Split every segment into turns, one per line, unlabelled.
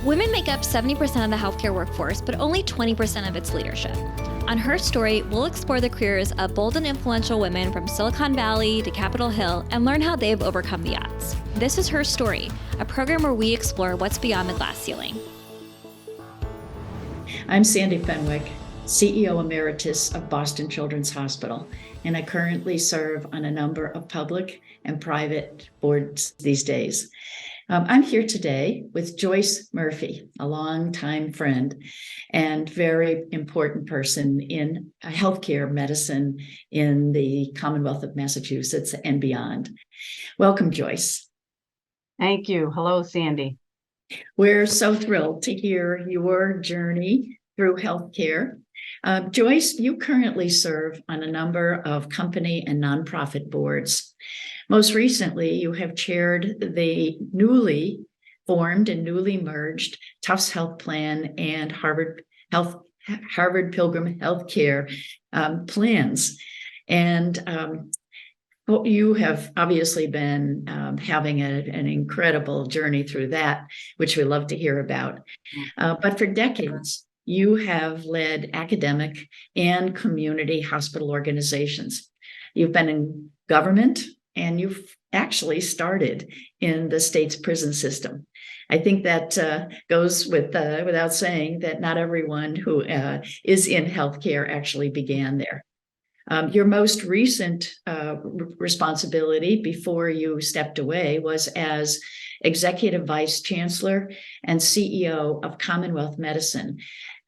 Women make up 70% of the healthcare workforce, but only 20% of its leadership. On Her Story, we'll explore the careers of bold and influential women from Silicon Valley to Capitol Hill and learn how they've overcome the odds. This is Her Story, a program where we explore what's beyond the glass ceiling.
I'm Sandi Fenwick, CEO Emeritus of Boston Children's Hospital, and I currently serve on a number of public and private boards these days. I'm here today with Joyce Murphy, a longtime friend and very important person in healthcare medicine in the Commonwealth of Massachusetts and beyond. Welcome, Joyce.
Thank you. Hello, Sandi.
We're so thrilled to hear your journey through healthcare. Joyce, you currently serve on a number of company and nonprofit boards. Most recently, you have chaired the newly formed and newly merged Tufts Health Plan and Harvard Pilgrim Health Care plans. And you have obviously been having an incredible journey through that, which we love to hear about. But for decades, you have led academic and community hospital organizations. You've been in government, and you've actually started in the state's prison system. I think that goes without saying that not everyone who is in healthcare actually began there. Your most recent responsibility before you stepped away was as Executive Vice Chancellor and CEO of Commonwealth Medicine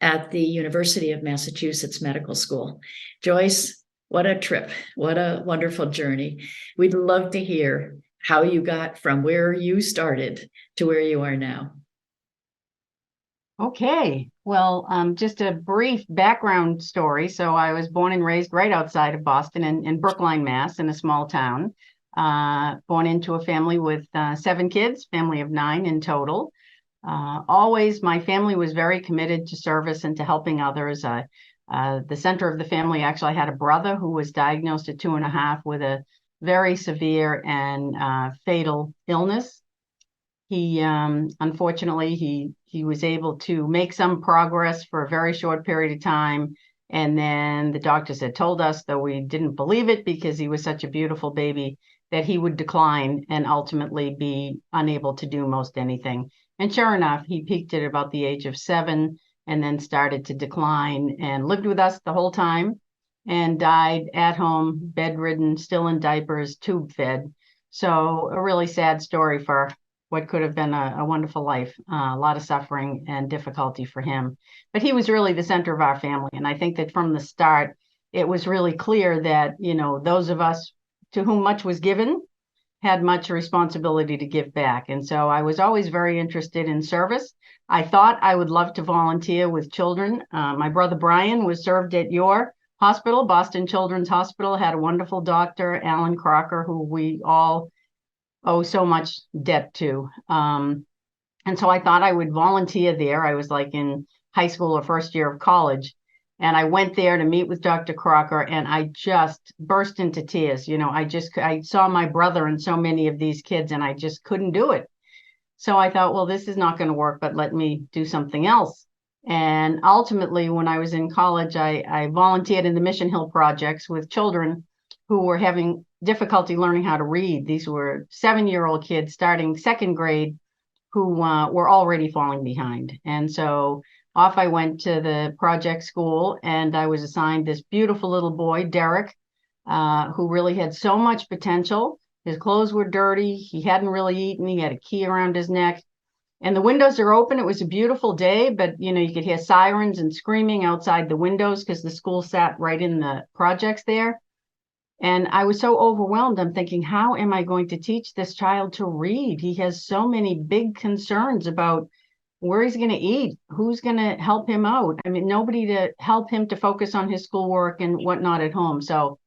at the University of Massachusetts Medical School. Joyce, what a trip. What a wonderful journey. We'd love to hear how you got from where you started to where you are now.
Okay. Well, just a brief background story. So I was born and raised right outside of Boston in Brookline, Mass, in a small town. Born into a family with 7 kids, family of 9 in total. Always, my family was very committed to service and to helping others. The center of the family actually had a brother who was diagnosed at 2.5 with a very severe and fatal illness. He unfortunately he was able to make some progress for a very short period of time, and then the doctors had told us, though we didn't believe it because he was such a beautiful baby, that he would decline and ultimately be unable to do most anything. And sure enough, he peaked at about the age of 7 and then started to decline and lived with us the whole time and died at home, bedridden, still in diapers, tube fed. So a really sad story for what could have been a wonderful life, a lot of suffering and difficulty for him. But he was really the center of our family. And I think that from the start, it was really clear that, those of us to whom much was given had much responsibility to give back. And so I was always very interested in service. I thought I would love to volunteer with children. My brother Brian was served at your hospital, Boston Children's Hospital, had a wonderful doctor, Alan Crocker, who we all owe so much debt to. And so I thought I would volunteer there. I was like in high school or first year of college. And I went there to meet with Dr. Crocker, and I just burst into tears. I saw my brother and so many of these kids, and I just couldn't do it. So I thought, well, this is not going to work, but let me do something else. And ultimately, when I was in college, I volunteered in the Mission Hill projects with children who were having difficulty learning how to read. These were 7-year-old kids starting second grade who were already falling behind. And so off I went to the project school, and I was assigned this beautiful little boy, Derek, who really had so much potential. His clothes were dirty. He hadn't really eaten. He had a key around his neck. And the windows are open. It was a beautiful day, but, you could hear sirens and screaming outside the windows because the school sat right in the projects there. And I was so overwhelmed. I'm thinking, how am I going to teach this child to read? He has so many big concerns about where he's going to eat, who's going to help him out. I mean, nobody to help him to focus on his schoolwork and whatnot at home. So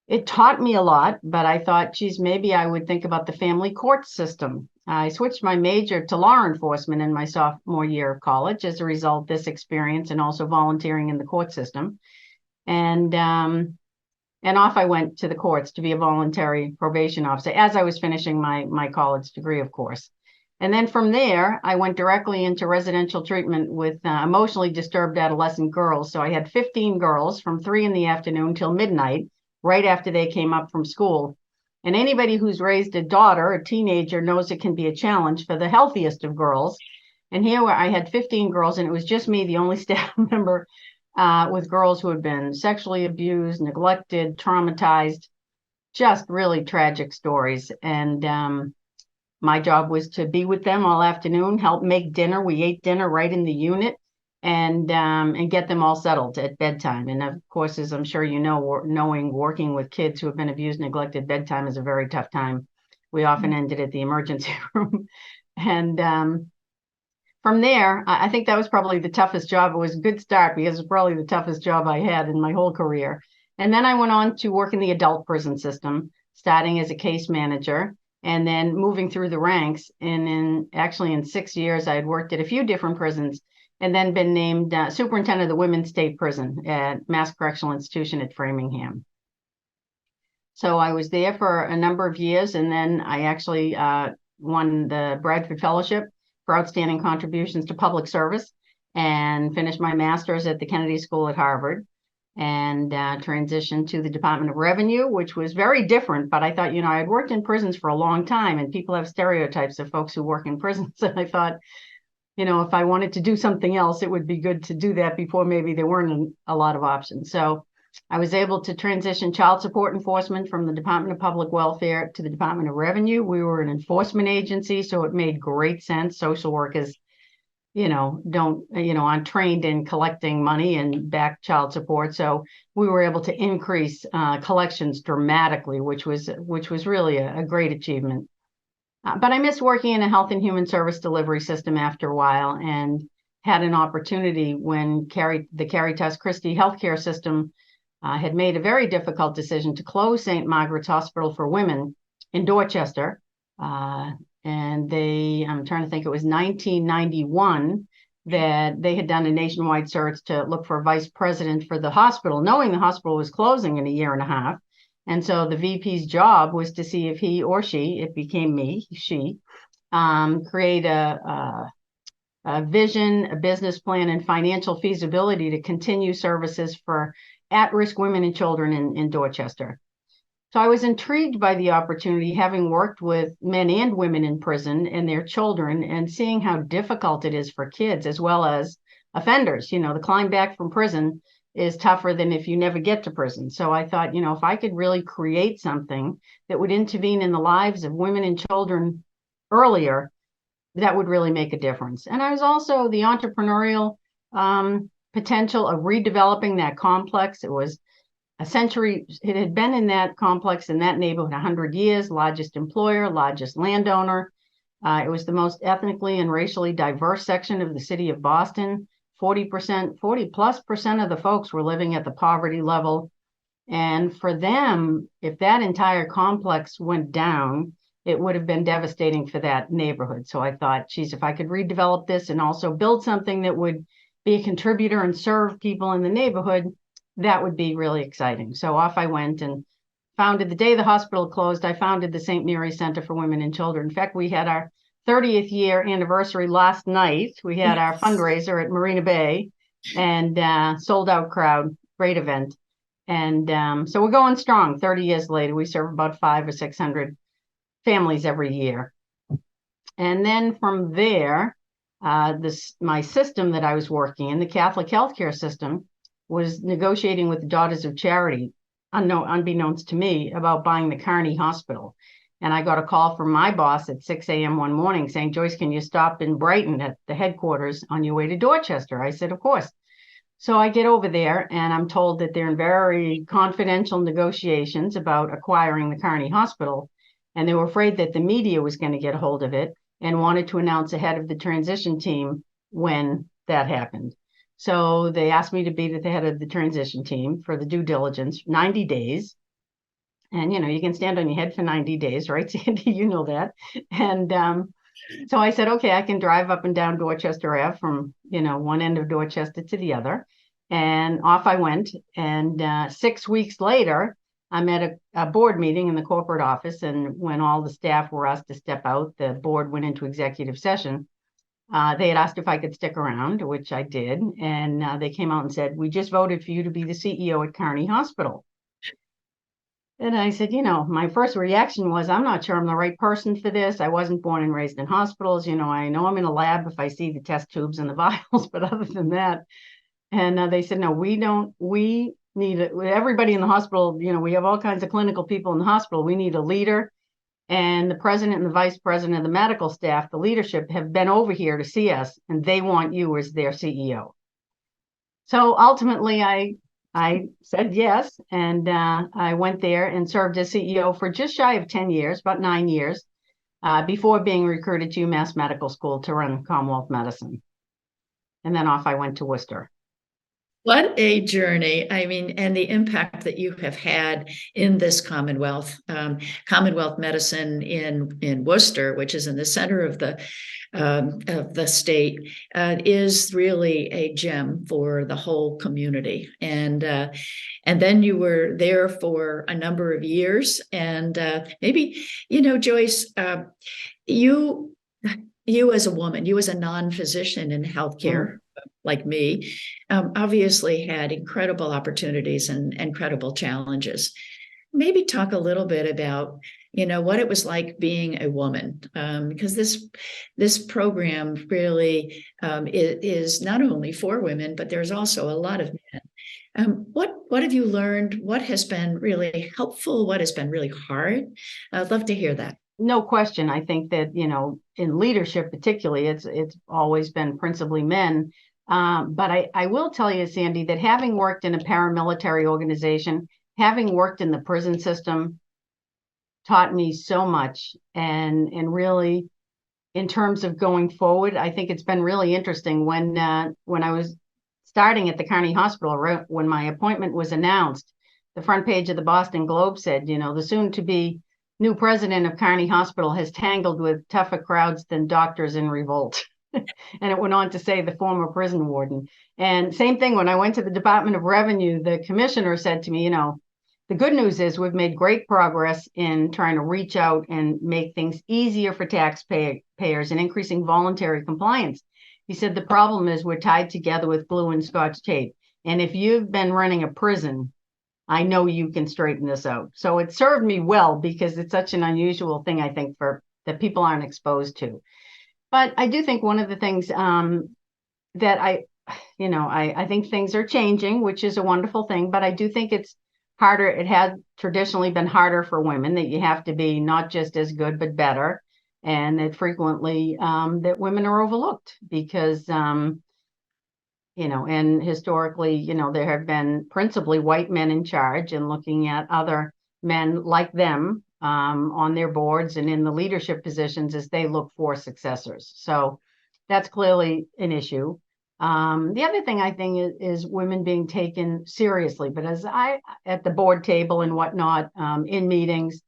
it taught me a lot, but I thought, geez, maybe I would think about the family court system. I switched my major to law enforcement in my sophomore year of college as a result of this experience and also volunteering in the court system. And off I went to the courts to be a voluntary probation officer as I was finishing my college degree, of course. And then from there, I went directly into residential treatment with emotionally disturbed adolescent girls. So I had 15 girls from 3 p.m. till midnight, right after they came up from school. And anybody who's raised a daughter, a teenager, knows it can be a challenge for the healthiest of girls. And here I had 15 girls, and it was just me, the only staff member with girls who had been sexually abused, neglected, traumatized, just really tragic stories. And my job was to be with them all afternoon, help make dinner. We ate dinner right in the unit, and get them all settled at bedtime. And of course, as I'm sure you know, working with kids who have been abused, neglected, bedtime is a very tough time. We often ended at the emergency room. And from there, I think that was probably the toughest job. It was a good start because it's probably the toughest job I had in my whole career. And then I went on to work in the adult prison system, starting as a case manager, and then moving through the ranks. And in 6 years, I had worked at a few different prisons, and then been named superintendent of the Women's State Prison at Mass Correctional Institution at Framingham. So I was there for a number of years, and then I actually won the Bradford Fellowship for outstanding contributions to public service, and finished my master's at the Kennedy School at Harvard, and transitioned to the Department of Revenue, which was very different. But I thought, I had worked in prisons for a long time, and people have stereotypes of folks who work in prisons. And I thought, if I wanted to do something else, it would be good to do that before maybe there weren't a lot of options. So I was able to transition child support enforcement from the Department of Public Welfare to the Department of Revenue. We were an enforcement agency, so it made great sense. Social workers, aren't trained in collecting money and back child support. So we were able to increase collections dramatically, which was really a great achievement. But I missed working in a health and human service delivery system after a while, and had an opportunity when the Caritas Christi healthcare system had made a very difficult decision to close St. Margaret's Hospital for Women in Dorchester. And I'm trying to think, it was 1991 that they had done a nationwide search to look for a vice president for the hospital, knowing the hospital was closing in a year and a half. And so the VP's job was to see if he or she, it became me, she, create a vision, a business plan, and financial feasibility to continue services for at-risk women and children in Dorchester. So I was intrigued by the opportunity, having worked with men and women in prison and their children, and seeing how difficult it is for kids as well as offenders. The climb back from prison is tougher than if you never get to prison. So I thought, if I could really create something that would intervene in the lives of women and children earlier, that would really make a difference. And I was also the entrepreneurial potential of redeveloping that complex. It was it had been in that complex, in that neighborhood, 100 years, largest employer, largest landowner. It was the most ethnically and racially diverse section of the city of Boston. 40% of the folks were living at the poverty level. And for them, if that entire complex went down, it would have been devastating for that neighborhood. So I thought, geez, if I could redevelop this and also build something that would be a contributor and serve people in the neighborhood, that would be really exciting. So off I went and founded, the day the hospital closed, I founded the St. Mary's Center for Women and Children. In fact, we had our 30th year anniversary last night. We had our fundraiser at Marina Bay, and sold out crowd, great event. And so we're going strong. 30 years later, we serve about 500 or 600 families every year. And then from there, my system that I was working in, the Catholic healthcare system, was negotiating with the Daughters of Charity, unbeknownst to me, about buying the Carney Hospital. And I got a call from my boss at 6 a.m. one morning saying, Joyce, can you stop in Brighton at the headquarters on your way to Dorchester? I said, of course. So I get over there, and I'm told that they're in very confidential negotiations about acquiring the Carney Hospital. And they were afraid that the media was going to get a hold of it and wanted to announce ahead of the transition team when that happened. So they asked me to be the head of the transition team for the due diligence, 90 days. And, you can stand on your head for 90 days, right, Sandy? You know that. And so I said, okay, I can drive up and down Dorchester Ave from, one end of Dorchester to the other. And off I went. And 6 weeks later, I'm at a board meeting in the corporate office, and when all the staff were asked to step out, the board went into executive session. They had asked if I could stick around, which I did, and they came out and said, "We just voted for you to be the CEO at Carney Hospital." And I said, my first reaction was, I'm not sure I'm the right person for this. I wasn't born and raised in hospitals. I know I'm in a lab if I see the test tubes and the vials, but other than that. And they said, no, we need everybody in the hospital. We have all kinds of clinical people in the hospital. We need a leader. And the president and the vice president of the medical staff, the leadership, have been over here to see us, and they want you as their CEO. So ultimately, I said yes, and I went there and served as CEO for just shy of 10 years, about 9 years, before being recruited to UMass Medical School to run Commonwealth Medicine. And then off I went to Worcester.
What a journey. I mean, and the impact that you have had in this Commonwealth Medicine in Worcester, which is in the center of the state, is really a gem for the whole community. And then you were there for a number of years. And maybe, Joyce, you as a woman, you as a non-physician in healthcare, like me, obviously had incredible opportunities and incredible challenges. Maybe talk a little bit about, what it was like being a woman, because this program really is not only for women, but there's also a lot of men. What have you learned? What has been really helpful? What has been really hard? I'd love to hear that.
No question. I think that, in leadership particularly, it's always been principally men. But I will tell you, Sandi, that having worked in a paramilitary organization, having worked in the prison system, taught me so much. And really, in terms of going forward, I think it's been really interesting. When I was starting at the Carney Hospital, when my appointment was announced, the front page of the Boston Globe said, the soon-to-be new president of Carney Hospital has tangled with tougher crowds than doctors in revolt. And it went on to say the former prison warden. And same thing, when I went to the Department of Revenue, the commissioner said to me, the good news is we've made great progress in trying to reach out and make things easier for taxpayers and increasing voluntary compliance. He said, the problem is we're tied together with glue and Scotch tape. And if you've been running a prison, I know you can straighten this out. So it served me well, because it's such an unusual thing, I think, that people aren't exposed to. But I do think one of the things that I think things are changing, which is a wonderful thing, but I do think it's harder. It has traditionally been harder for women, that you have to be not just as good, but better. And that frequently that women are overlooked because, and historically, there have been principally white men in charge, and looking at other men like them on their boards and in the leadership positions as they look for successors. So that's clearly an issue. The other thing I think is women being taken seriously, but at the board table and whatnot, in meetings,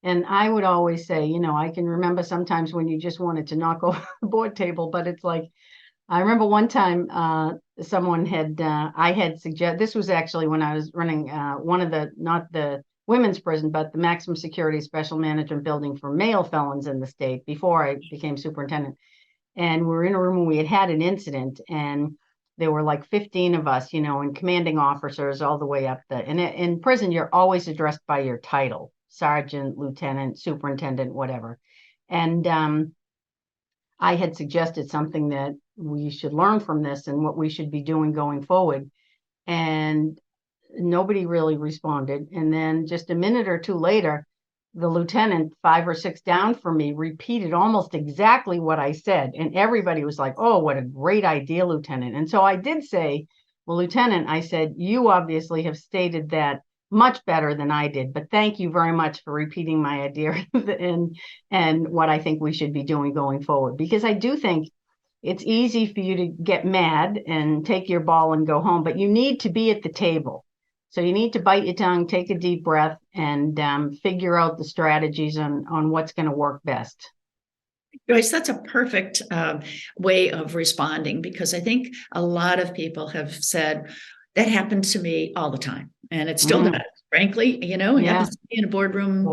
and I would always say, I can remember sometimes when you just wanted to knock over the board table, but it's like, I remember one time someone I had suggested, this was actually when I was running not the women's prison, but the maximum security special management building for male felons in the state before I became superintendent. And we were in a room and we had an incident, and there were like 15 of us, and commanding officers all the way up and in prison, you're always addressed by your title, sergeant, lieutenant, superintendent, whatever. And I had suggested something that we should learn from this and what we should be doing going forward. And nobody really responded. And then just a minute or two later, the lieutenant, 5 or 6 down from me, repeated almost exactly what I said. And everybody was like, oh, what a great idea, Lieutenant. And so I did say, well, Lieutenant, I said, you obviously have stated that much better than I did, but thank you very much for repeating my idea and what I think we should be doing going forward. Because I do think it's easy for you to get mad and take your ball and go home, but you need to be at the table. So you need to bite your tongue, take a deep breath, and figure out the strategies on what's going to work best.
Joyce, that's a perfect way of responding, because I think a lot of people have said, that happened to me all the time, and it still does. frankly, it happens to be in a boardroom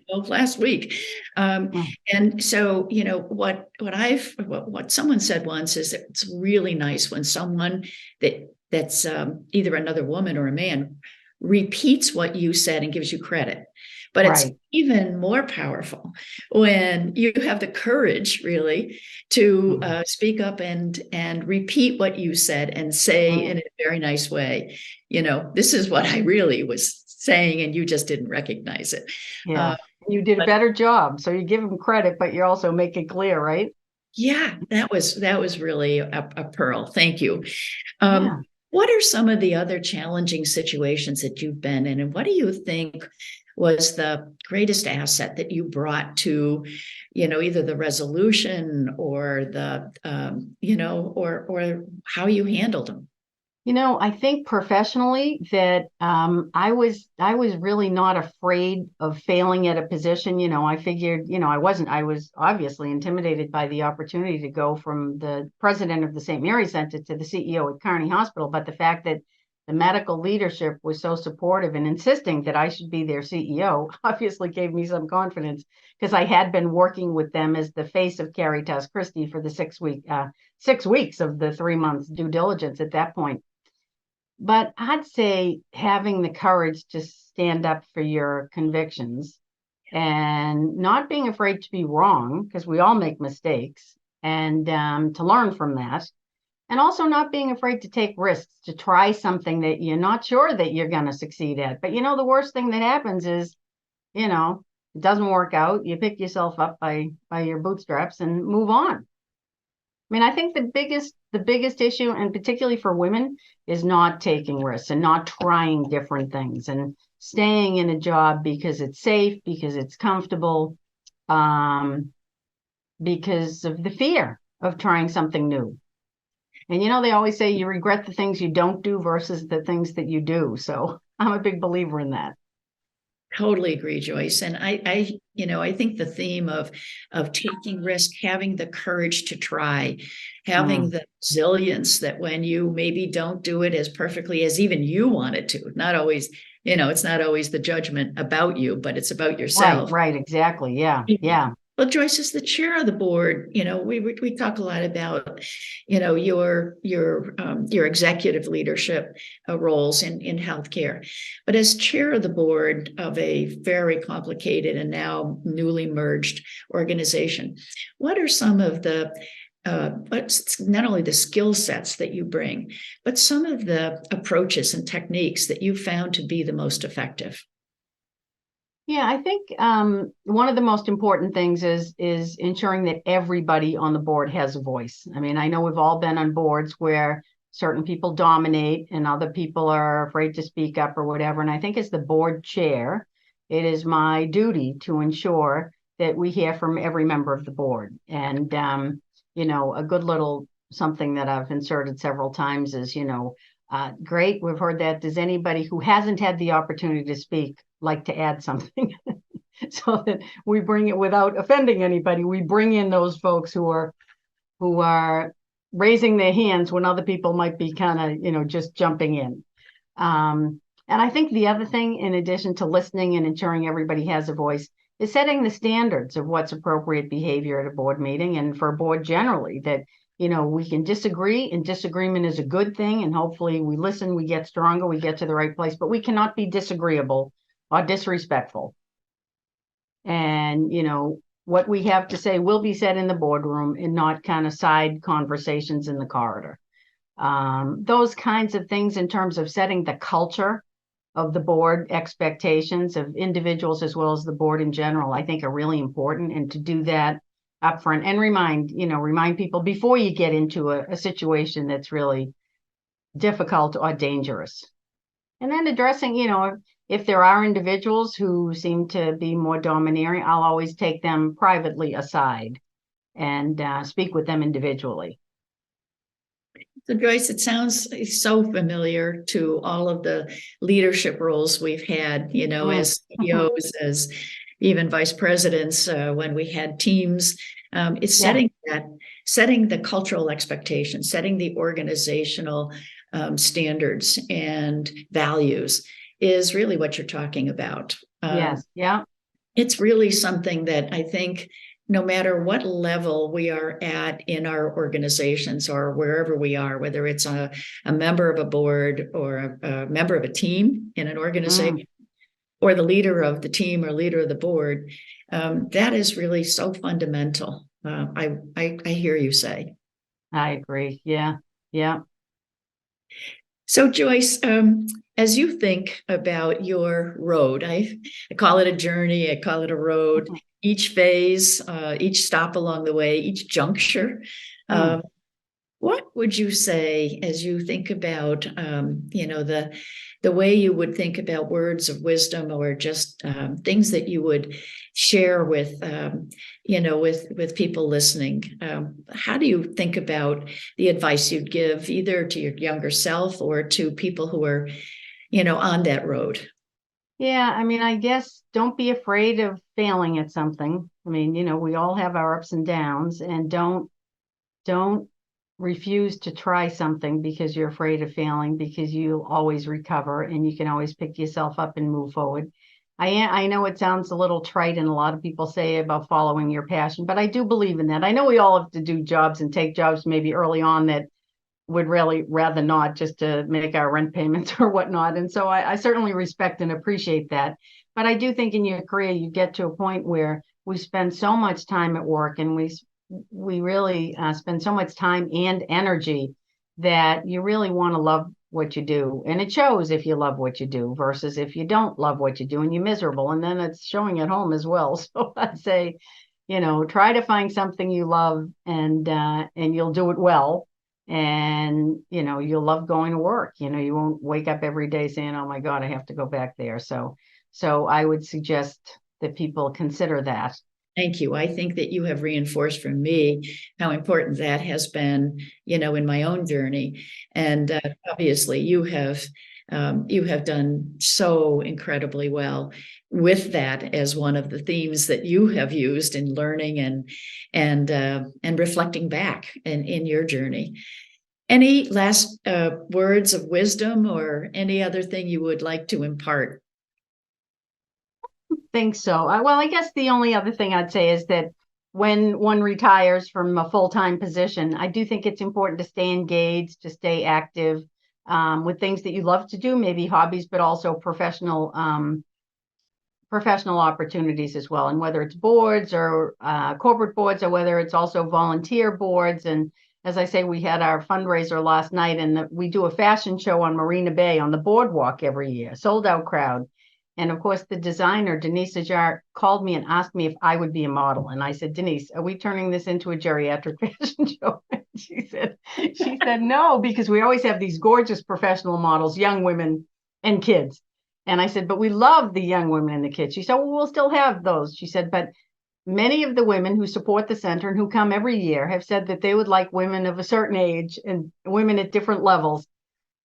last week. And so, what someone said once is that it's really nice when someone that's either another woman or a man repeats what you said and gives you credit. But it's even more powerful when you have the courage, really, to speak up and repeat what you said and say in a very nice way, this is what I really was saying, and you just didn't recognize it.
Yeah, you did a better job. So you give them credit, but you also make it clear, right?
Yeah, that was really a pearl. Thank you. What are some of the other challenging situations that you've been in, and what do you think was the greatest asset that you brought to, either the resolution or the, or how you handled them?
I think professionally that I was really not afraid of failing at a position. I figured, I was obviously intimidated by the opportunity to go from the president of the St. Mary's Center to the CEO at Carney Hospital. But the fact that the medical leadership was so supportive and insisting that I should be their CEO obviously gave me some confidence, because I had been working with them as the face of Caritas Christi for the 6 weeks of the 3 months due diligence at that point. But I'd say having the courage to stand up for your convictions and not being afraid to be wrong, because we all make mistakes, and to learn from that. And also not being afraid to take risks, to try something that you're not sure that you're going to succeed at. But, the worst thing that happens is, it doesn't work out. You pick yourself up by your bootstraps and move on. I think the biggest issue, and particularly for women, is not taking risks and not trying different things and staying in a job because it's safe, because it's comfortable, because of the fear of trying something new. And, they always say you regret the things you don't do versus the things that you do. So I'm a big believer in that.
Totally agree, Joyce. And I think the theme of taking risk, having the courage to try, having the resilience that when you maybe don't do it as perfectly as even you want it to, not always, it's not always the judgment about you, but it's about yourself.
Right, exactly. Yeah.
Well, Joyce, as the chair of the board, we talk a lot about, your executive leadership roles in healthcare. But as chair of the board of a very complicated and now newly merged organization, what are some of the what's not only the skill sets that you bring, but some of the approaches and techniques that you found to be the most effective?
Yeah, I think one of the most important things is ensuring that everybody on the board has a voice. I know we've all been on boards where certain people dominate and other people are afraid to speak up or whatever. And I think as the board chair, it is my duty to ensure that we hear from every member of the board. And, a good little something that I've inserted several times is, great, we've heard that. Does anybody who hasn't had the opportunity to speak like to add something? So that we bring it without offending anybody. We bring in those folks who are raising their hands when other people might be kind of, just jumping in. And I think the other thing, in addition to listening and ensuring everybody has a voice, is setting the standards of what's appropriate behavior at a board meeting and for a board generally, that we can disagree, and disagreement is a good thing. And hopefully we listen, we get stronger, we get to the right place, but we cannot be disagreeable or disrespectful. And, what we have to say will be said in the boardroom and not kind of side conversations in the corridor. Those kinds of things in terms of setting the culture of the board, expectations of individuals as well as the board in general, I think are really important. And to do that upfront and remind people before you get into a situation that's really difficult or dangerous. And then addressing, if there are individuals who seem to be more domineering, I'll always take them privately aside and speak with them individually.
So Joyce, it sounds so familiar to all of the leadership roles we've had, as CEOs, as even vice presidents, when we had teams. It's setting the cultural expectations, setting the organizational standards and values is really what you're talking about.
Yes. Yeah.
It's really something that I think no matter what level we are at in our organizations or wherever we are, whether it's a member of a board or a member of a team in an organization, or the leader of the team or leader of the board, that is really so fundamental. I hear you say.
I agree. Yeah. Yeah.
So Joyce, as you think about your road, I call it a journey, I call it a road, each phase, each stop along the way, each juncture, what would you say as you think about, the way you would think about words of wisdom or just things that you would share with, with people listening? How do you think about the advice you'd give either to your younger self or to people who are, on that road?
Yeah, I mean, I guess don't be afraid of failing at something. I mean, we all have our ups and downs, and don't refuse to try something because you're afraid of failing, because you'll always recover and you can always pick yourself up and move forward. I know it sounds a little trite and a lot of people say about following your passion, but I do believe in that. I know we all have to do jobs and take jobs maybe early on that would really rather not, just to make our rent payments or whatnot. And so I certainly respect and appreciate that. But I do think in your career, you get to a point where we spend so much time at work, and we really spend so much time and energy that you really want to love what you do. And it shows if you love what you do versus if you don't love what you do and you're miserable. And then it's showing at home as well. So I'd say, try to find something you love, and you'll do it well. And, you'll love going to work. You won't wake up every day saying, oh my God, I have to go back there. So I would suggest that people consider that.
Thank you. I think that you have reinforced for me how important that has been, in my own journey. And obviously you have done so incredibly well with that as one of the themes that you have used in learning and reflecting back in your journey. Any last words of wisdom or any other thing you would like to impart?
Think so. Well, I guess the only other thing I'd say is that when one retires from a full-time position, I do think it's important to stay engaged, to stay active with things that you love to do, maybe hobbies, but also professional opportunities as well. And whether it's boards or corporate boards, or whether it's also volunteer boards. And as I say, we had our fundraiser last night, and we do a fashion show on Marina Bay on the boardwalk every year, sold out crowd. And of course, the designer, Denise Ajar, called me and asked me if I would be a model. And I said, Denise, are we turning this into a geriatric fashion show? She said no, because we always have these gorgeous professional models, young women and kids. And I said, but we love the young women and the kids. She said, well, we'll still have those. She said, but many of the women who support the center and who come every year have said that they would like women of a certain age and women at different levels.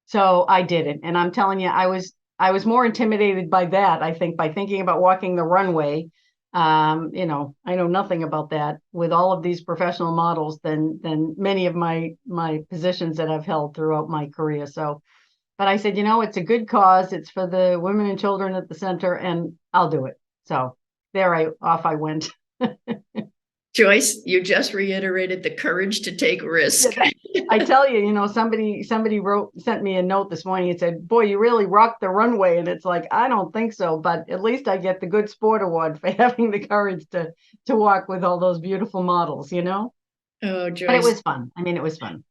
So I did it. And I'm telling you, I was more intimidated by that, I think, by thinking about walking the runway. I know nothing about that with all of these professional models than many of my positions that I've held throughout my career. So, but I said, it's a good cause. It's for the women and children at the center, and I'll do it. So off I went.
Joyce, you just reiterated the courage to take risk.
I tell you, somebody sent me a note this morning and said, boy, you really rocked the runway. And it's like, I don't think so, but at least I get the Good Sport Award for having the courage to walk with all those beautiful models,
Oh, Joyce.
But it was fun. I mean, it was fun.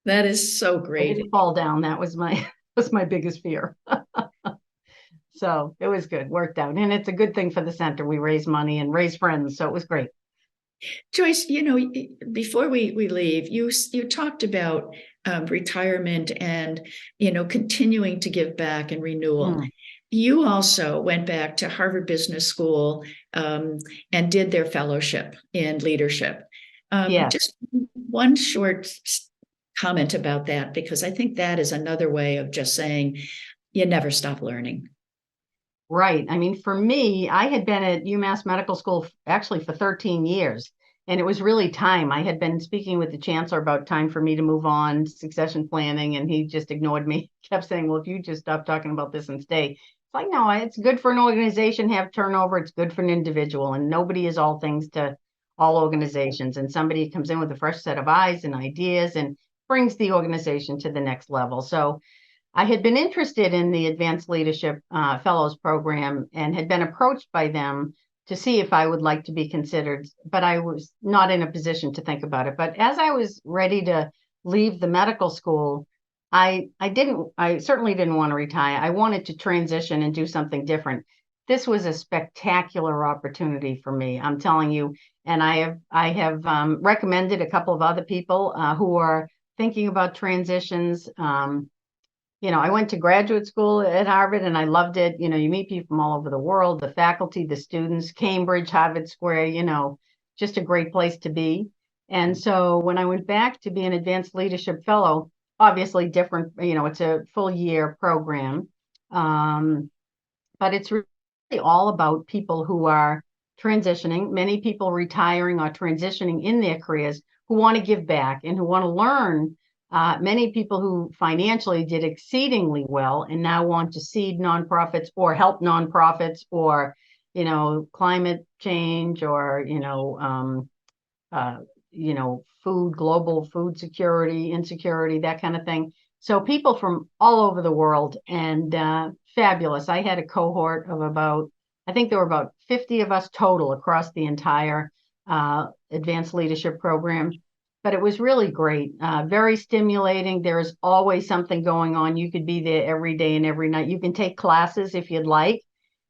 That is so great.
I didn't fall down. That was my biggest fear. So it was good, worked out. And it's a good thing for the center. We raise money and raise friends. So it was great.
Joyce, before we leave, you talked about retirement and, continuing to give back and renewal. You also went back to Harvard Business School and did their fellowship in leadership.
Yes.
Just one short comment about that, because I think that is another way of just saying you never stop learning.
Right. I mean, for me, I had been at UMass Medical School actually for 13 years, and it was really time. I had been speaking with the chancellor about time for me to move on, succession planning, and he just ignored me, kept saying, well, if you just stop talking about this and stay. It's like, no, it's good for an organization to have turnover. It's good for an individual, and nobody is all things to all organizations. And somebody comes in with a fresh set of eyes and ideas and brings the organization to the next level. So I had been interested in the Advanced Leadership Fellows Program and had been approached by them to see if I would like to be considered, but I was not in a position to think about it. But as I was ready to leave the medical school, I certainly didn't want to retire. I wanted to transition and do something different. This was a spectacular opportunity for me, I'm telling you. And I have recommended a couple of other people who are thinking about transitions. I went to graduate school at Harvard and I loved it. You meet people from all over the world, the faculty, the students, Cambridge, Harvard Square, just a great place to be. And so when I went back to be an Advanced Leadership Fellow, obviously different, it's a full year program. But it's really all about people who are transitioning, many people retiring or transitioning in their careers who want to give back and who want to learn. Many people who financially did exceedingly well and now want to seed nonprofits or help nonprofits or, climate change or, global food security, insecurity, that kind of thing. So people from all over the world, and fabulous. I had a cohort of I think there were about 50 of us total across the entire advanced leadership program. But it was really great, very stimulating. There is always something going on. You could be there every day and every night. You can take classes if you'd like.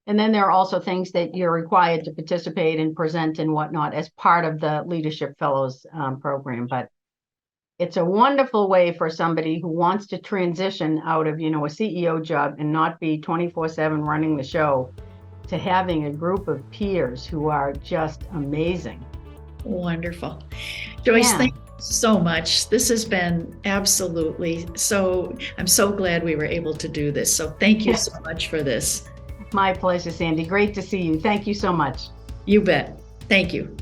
And then there are also things that you're required to participate and present and whatnot as part of the Leadership Fellows program. But it's a wonderful way for somebody who wants to transition out of, a CEO job and not be 24/7 running the show to having a group of peers who are just amazing.
Wonderful. Joyce, thank you so much. This has been absolutely I'm so glad we were able to do this. So thank you so much for this.
My pleasure, Sandi. Great to see you. Thank you so much.
You bet. Thank you.